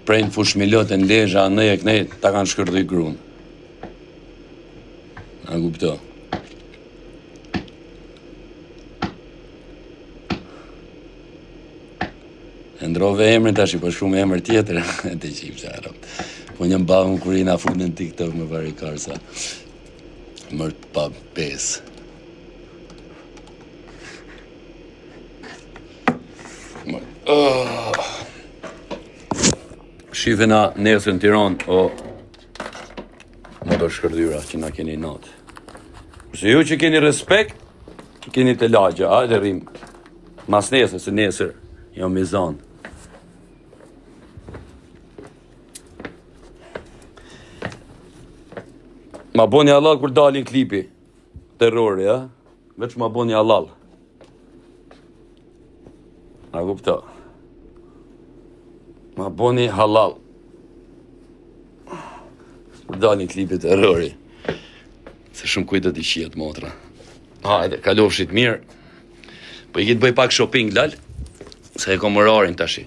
prejnë fush milotën lezha, në e kënej, ta kanë shkërdu i grunë. A kupto. E ndrove emrin tash, po shumë emër tjetër, e të qipë qarab. Po një mbavën kur i na fundin TikTok me vari karsa. Mërt pa pes. Shive na nesër në Tiranë, o motor shkërdyra që na keni natë. Se ju që keni respekt, keni të lagja, hajde rrim. Mas nesër, se nesër, jo mizan. Ma boni halal kur dalin klipi. Terrori, ja? Veç ma boni halal. A kupto. Ma boni halal. Kur dalin klipi terrori. Se shumë kujtë të qijet motra. Hajde, kalofshit mirë. Po i kitë bëj pak shopping, lal. Se e kom orarin tashi.